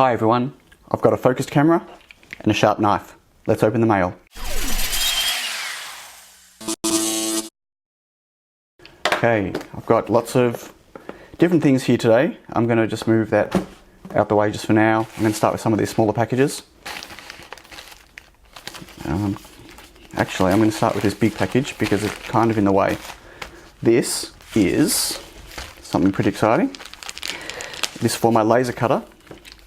Hi everyone, I've got a focused camera and a sharp knife. Let's open the mail. Okay, I've got lots of different things here today. I'm going to just move that out the way just for now. I'm going to start with some of these smaller packages. Actually, I'm going to start with this big package because it's kind of in the way. This is something pretty exciting. This is for my laser cutter.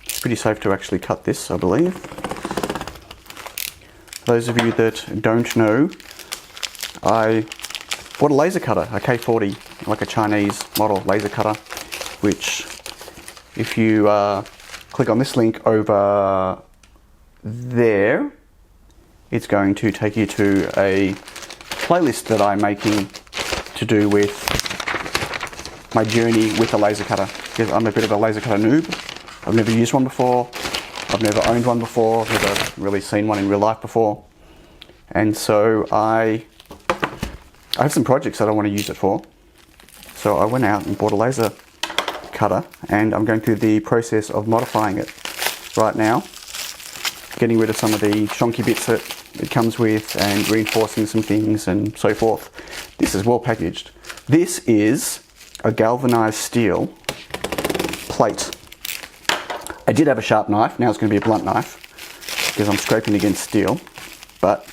It's pretty safe to actually cut this, I believe. For those of you that don't know, I bought a laser cutter, a K40, like a Chinese model laser cutter, which if you click on this link over there, it's going to take you to a playlist that I'm making to do with my journey with a laser cutter, because I'm a bit of a laser cutter noob. I've never used one before, I've never owned one before, I've never really seen one in real life before, and so I have some projects that I want to use it for. So I went out and bought a laser cutter and I'm going through the process of modifying it right now, getting rid of some of the shonky bits that it comes with and reinforcing some things and so forth. This is well packaged. This is a galvanized steel plate. I did have a sharp knife, now it's going to be a blunt knife because I'm scraping against steel, but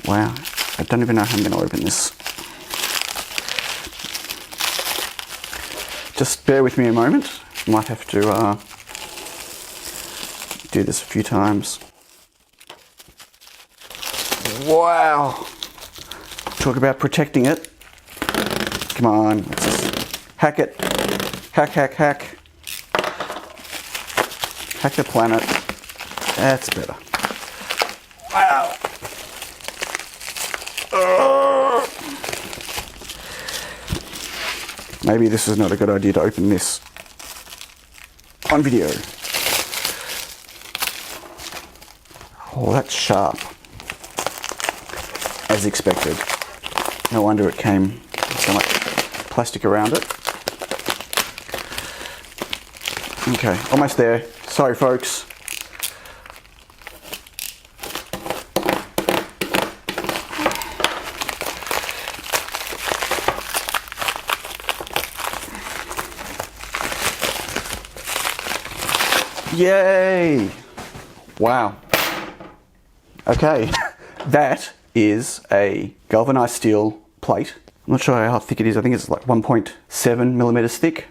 wow, I don't even know how I'm going to open this. Just bear with me a moment, might have to do this a few times. Wow! Talk about protecting it. Come on, let's just hack it. Hack, hack, hack. Hack the planet. That's better. Wow! Maybe this is not a good idea to open this on video. Oh, that's sharp. As expected. No wonder it came with so much plastic around it. Okay, almost there. Sorry folks. Yay! Wow. Okay, that is a galvanized steel plate. I'm not sure how thick it is. I think it's like 1.7 millimeters thick,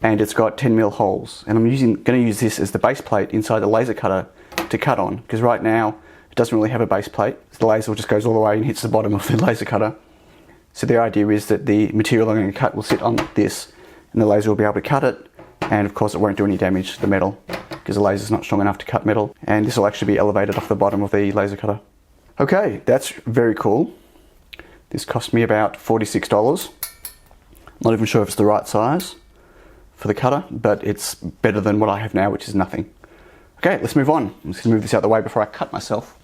and it's got 10 mil holes. And I'm going to use this as the base plate inside the laser cutter to cut on, because right now it doesn't really have a base plate. So the laser just goes all the way and hits the bottom of the laser cutter. So the idea is that the material I'm going to cut will sit on this, and the laser will be able to cut it. And of course it won't do any damage to the metal because the laser is not strong enough to cut metal, and this will actually be elevated off the bottom of the laser cutter. Okay, that's very cool. This cost me about $46. Not even sure if it's the right size for the cutter, but it's better than what I have now, which is nothing. Okay, let's move on. I'm just gonna move this out of the way before I cut myself.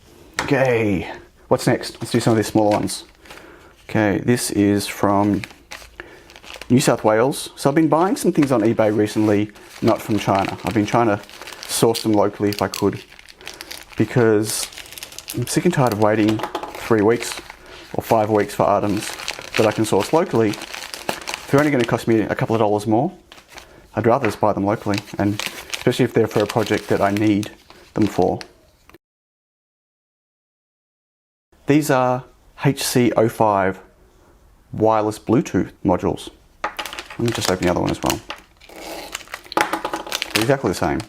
Okay, what's next? Let's do some of these smaller ones. Okay, this is from New South Wales. So I've been buying some things on eBay recently, not from China. I've been trying to source them locally if I could, because I'm sick and tired of waiting 3 weeks or 5 weeks for items that I can source locally. If they're only going to cost me a couple of dollars more, I'd rather just buy them locally, and especially if they're for a project that I need them for. These are HC05 wireless Bluetooth modules. Let me just open the other one as well. They're exactly the same.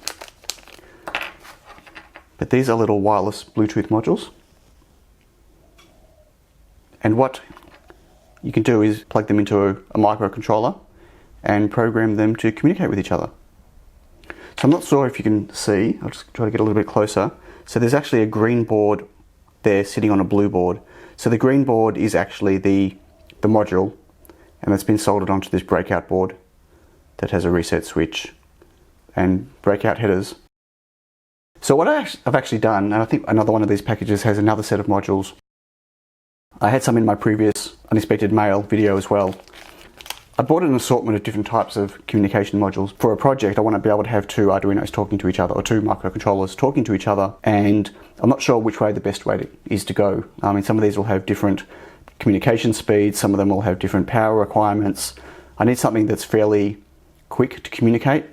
But these are little wireless Bluetooth modules. And what you can do is plug them into a microcontroller and program them to communicate with each other. So I'm not sure if you can see, I'll just try to get a little bit closer. So there's actually a green board there sitting on a blue board. So the green board is actually the module, and it's been soldered onto this breakout board that has a reset switch and breakout headers. So what I've actually done, and I think another one of these packages has another set of modules. I had some in my previous unexpected mail video as well. I bought an assortment of different types of communication modules. For a project, I want to be able to have two Arduinos talking to each other, or two microcontrollers talking to each other, and I'm not sure which way the best way is to go. I mean, some of these will have different communication speeds, some of them will have different power requirements. I need something that's fairly quick to communicate,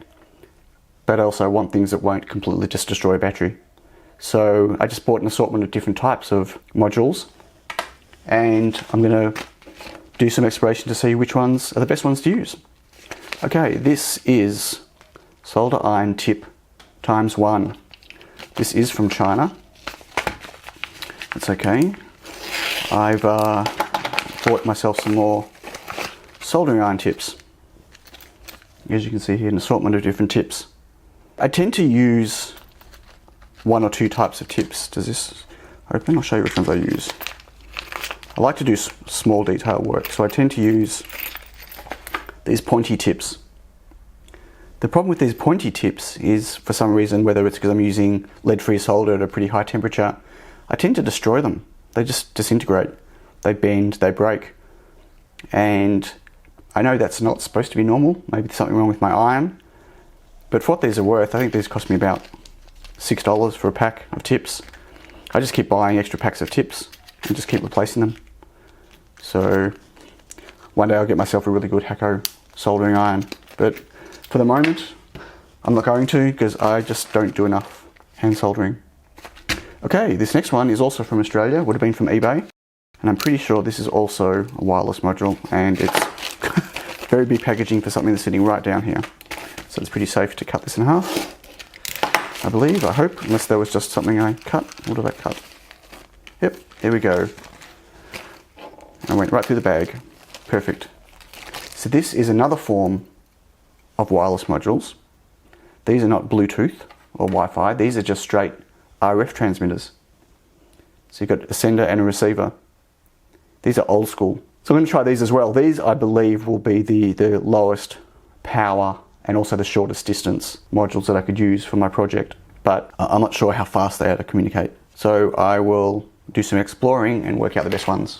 but I also want things that won't completely just destroy a battery. So I just bought an assortment of different types of modules, and I'm going to do some exploration to see which ones are the best ones to use. Okay, this is solder iron tip ×1. This is from China. That's okay. I've bought myself some more soldering iron tips. As you can see here, an assortment of different tips. I tend to use one or two types of tips. Does this open? I'll show you which ones I use. I like to do small detail work, so I tend to use these pointy tips. The problem with these pointy tips is, for some reason, whether it's because I'm using lead-free solder at a pretty high temperature, I tend to destroy them. They just disintegrate. They bend, they break. And I know that's not supposed to be normal. Maybe there's something wrong with my iron. But for what these are worth, I think these cost me about $6 for a pack of tips. I just keep buying extra packs of tips and just keep replacing them. So one day I'll get myself a really good Hakko soldering iron. But for the moment, I'm not going to, because I just don't do enough hand soldering. Okay, this next one is also from Australia, would have been from eBay. And I'm pretty sure this is also a wireless module, and it's very big packaging for something that's sitting right down here. So it's pretty safe to cut this in half, I believe, I hope, unless there was just something I cut. What did I cut? Yep, there we go. I went right through the bag. Perfect. So this is another form of wireless modules. These are not Bluetooth or Wi-Fi, these are just straight RF transmitters. So you've got a sender and a receiver. These are old school. So I'm going to try these as well. These, I believe, will be the lowest power and also the shortest distance modules that I could use for my project. But I'm not sure how fast they are to communicate. So I will do some exploring and work out the best ones.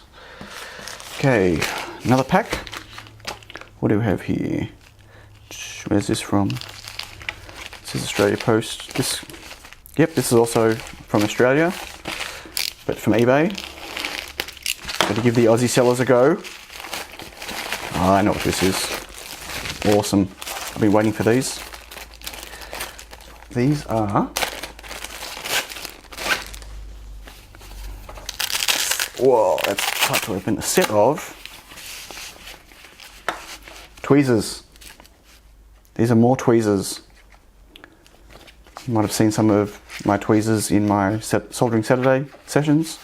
Okay, another pack. What do we have here? Where's this from? This is Australia Post. Yep, this is also from Australia, but from eBay. Got to give the Aussie sellers a go. Oh, I know what this is. Awesome. I've been waiting for these. These are... Whoa, that's hard to open. A set of tweezers. These are more tweezers. You might have seen some of my tweezers in my Soldering Saturday sessions.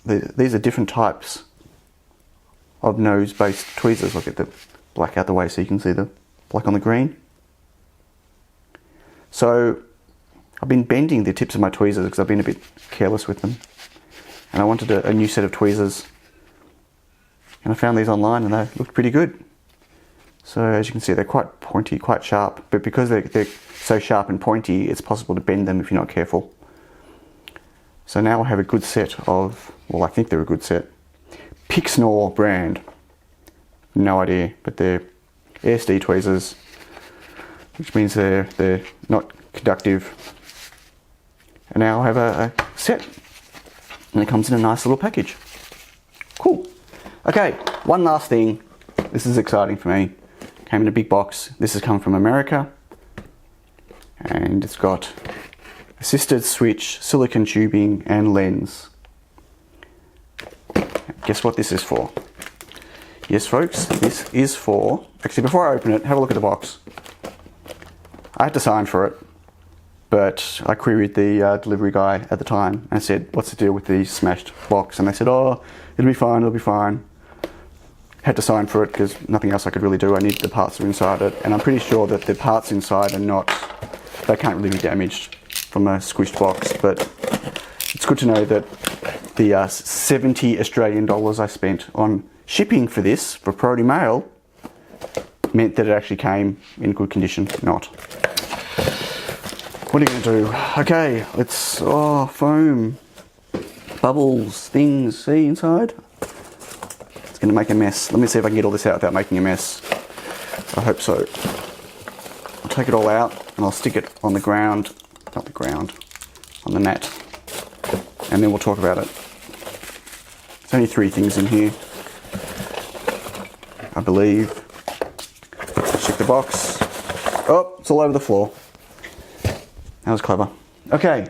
These are different types of nose-based tweezers. I'll get the black out the way so you can see the black on the green. So I've been bending the tips of my tweezers because I've been a bit careless with them. And I wanted a new set of tweezers. And I found these online and they looked pretty good. So as you can see, they're quite pointy, quite sharp. But because they're so sharp and pointy, it's possible to bend them if you're not careful. So now I have a good set of, well, I think they're a good set. Pixnor brand. No idea, but they're ESD tweezers, which means they're not conductive. And now I have a set. And it comes in a nice little package. Cool. Okay, one last thing. This is exciting for me. Came in a big box. This has come from America. And it's got assisted switch, silicon tubing, and lens. Guess what this is for? Yes, folks, this is for... Actually, before I open it, have a look at the box. I had to sign for it. But I queried the delivery guy at the time and said, what's the deal with the smashed box? And they said, oh, it'll be fine, it'll be fine. Had to sign for it because nothing else I could really do. I needed the parts that are inside it. And I'm pretty sure that the parts inside are not, they can't really be damaged from a squished box. But it's good to know that the 70 Australian dollars I spent on shipping for this, for priority mail, meant that it actually came in good condition, not. What are you going to do? Okay, let's, foam, bubbles, things, see inside? It's going going to make a mess. Let me see if I can get all this out without making a mess. I hope so. I'll take it all out and I'll stick it on the ground, not the ground, on the mat, and then we'll talk about it. There's only 3 things in here, I believe. Check the box. Oh, it's all over the floor. That was clever. Okay,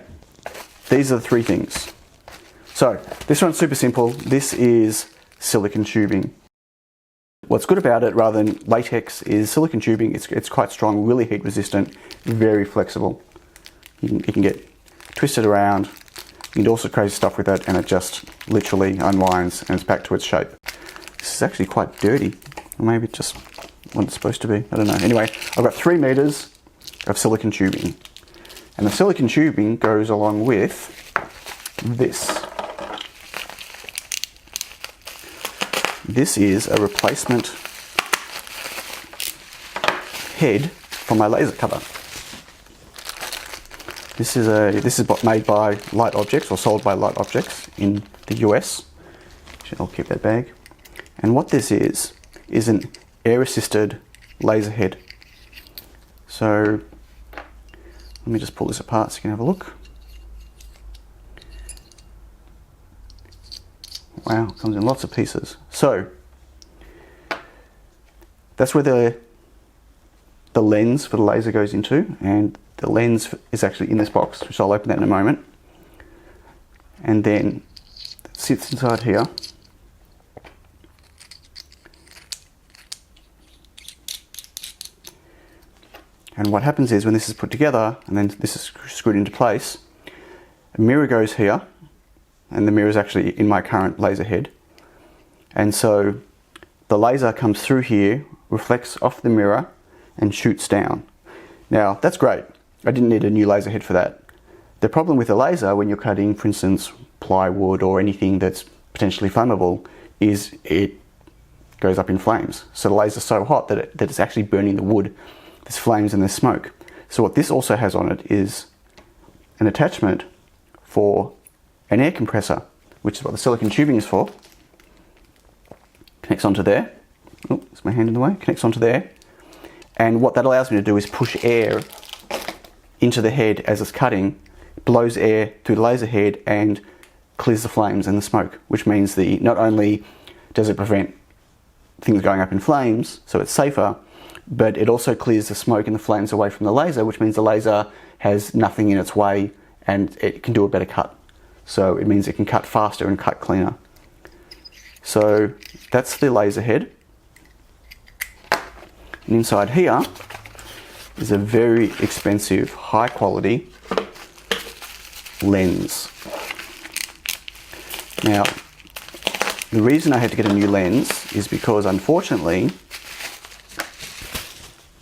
these are the 3 things. So, this one's super simple. This is silicone tubing. What's good about it, rather than latex, is silicone tubing. It's quite strong, really heat resistant, very flexible. You can get twisted around. You can do all sorts of crazy stuff with it, and it just literally unwinds and it's back to its shape. This is actually quite dirty, or maybe it's just what it's supposed to be. I don't know. Anyway, I've got 3 meters of silicone tubing, and the silicone tubing goes along with this. This is a replacement head for my laser cutter. This is made by Light Objects, or sold by Light Objects in the US. I'll keep that bag. And what this is an air-assisted laser head. So let me just pull this apart so you can have a look. Wow, comes in lots of pieces. So that's where the lens for the laser goes into, and the lens is actually in this box, which I'll open that in a moment. And then it sits inside here. And what happens is when this is put together and then this is screwed into place, a mirror goes here, and the mirror is actually in my current laser head. And so the laser comes through here, reflects off the mirror, and shoots down. Now, that's great. I didn't need a new laser head for that. The problem with a laser when you're cutting, for instance, plywood or anything that's potentially flammable, is it goes up in flames. So the laser's so hot that it's actually burning the wood. There's flames and there's smoke. So what this also has on it is an attachment for an air compressor, which is what the silicone tubing is for. Connects onto there. Oh, there's my hand in the way. Connects onto there. And what that allows me to do is push air into the head as it's cutting, blows air through the laser head and clears the flames and the smoke, which means not only does it prevent things going up in flames, so it's safer, but it also clears the smoke and the flames away from the laser, which means the laser has nothing in its way and it can do a better cut. So it means it can cut faster and cut cleaner. So that's the laser head. And inside here is a very expensive, high quality lens. Now, the reason I had to get a new lens is because unfortunately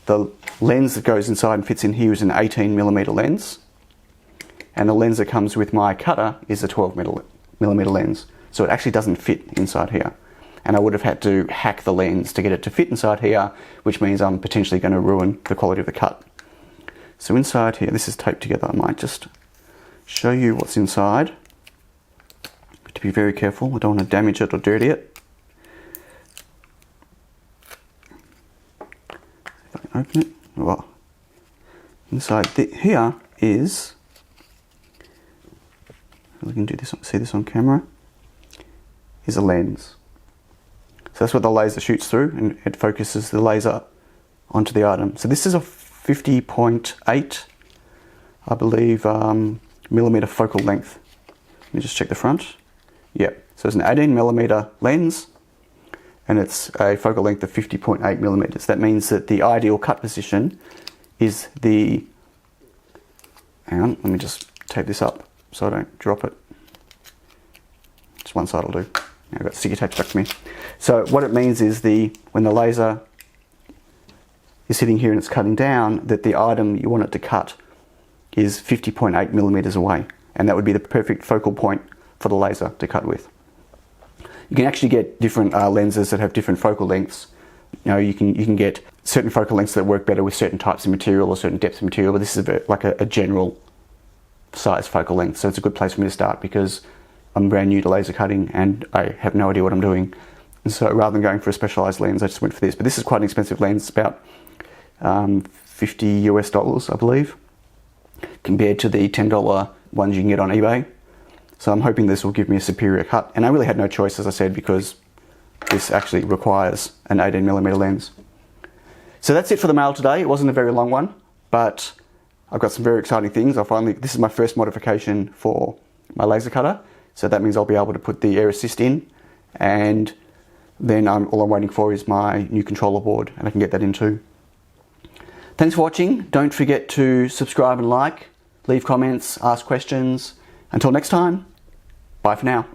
the lens that goes inside and fits in here is an 18mm lens, and the lens that comes with my cutter is a 12mm lens, so it actually doesn't fit inside here. And I would have had to hack the lens to get it to fit inside here, which means I'm potentially going to ruin the quality of the cut. So inside here, this is taped together. I might just show you what's inside. To be very careful, I don't want to damage it or dirty it. If I can open it. Well, inside here is, we can do this, see this on camera, is a lens. So that's what the laser shoots through, and it focuses the laser onto the item. So this is a 50.8, I believe, millimeter focal length. Let me just check the front. Yep, so it's an 18mm lens, and it's a focal length of 50.8mm. That means that the ideal cut position is the, hang on, let me just tape this up so I don't drop it. Just one side will do. Now I've got sticky tape stuck to me. So what it means is when the laser is sitting here and it's cutting down, that the item you want it to cut is 50.8mm away, and that would be the perfect focal point for the laser to cut with. You can actually get different lenses that have different focal lengths. You know, you can get certain focal lengths that work better with certain types of material or certain depths of material, but this is like a general size focal length, so it's a good place for me to start because I'm brand new to laser cutting and I have no idea what I'm doing. And so rather than going for a specialized lens, I just went for this. But this is quite an expensive lens, about $50 US, I believe, compared to the $10 ones you can get on eBay. So I'm hoping this will give me a superior cut. And I really had no choice, as I said, because this actually requires an 18mm lens. So that's it for the mail today. It wasn't a very long one, but I've got some very exciting things. This is my first modification for my laser cutter. So that means I'll be able to put the air assist in, and then all I'm waiting for is my new controller board, and I can get that in too. Thanks for watching. Don't forget to subscribe and like, leave comments, ask questions. Until next time, bye for now.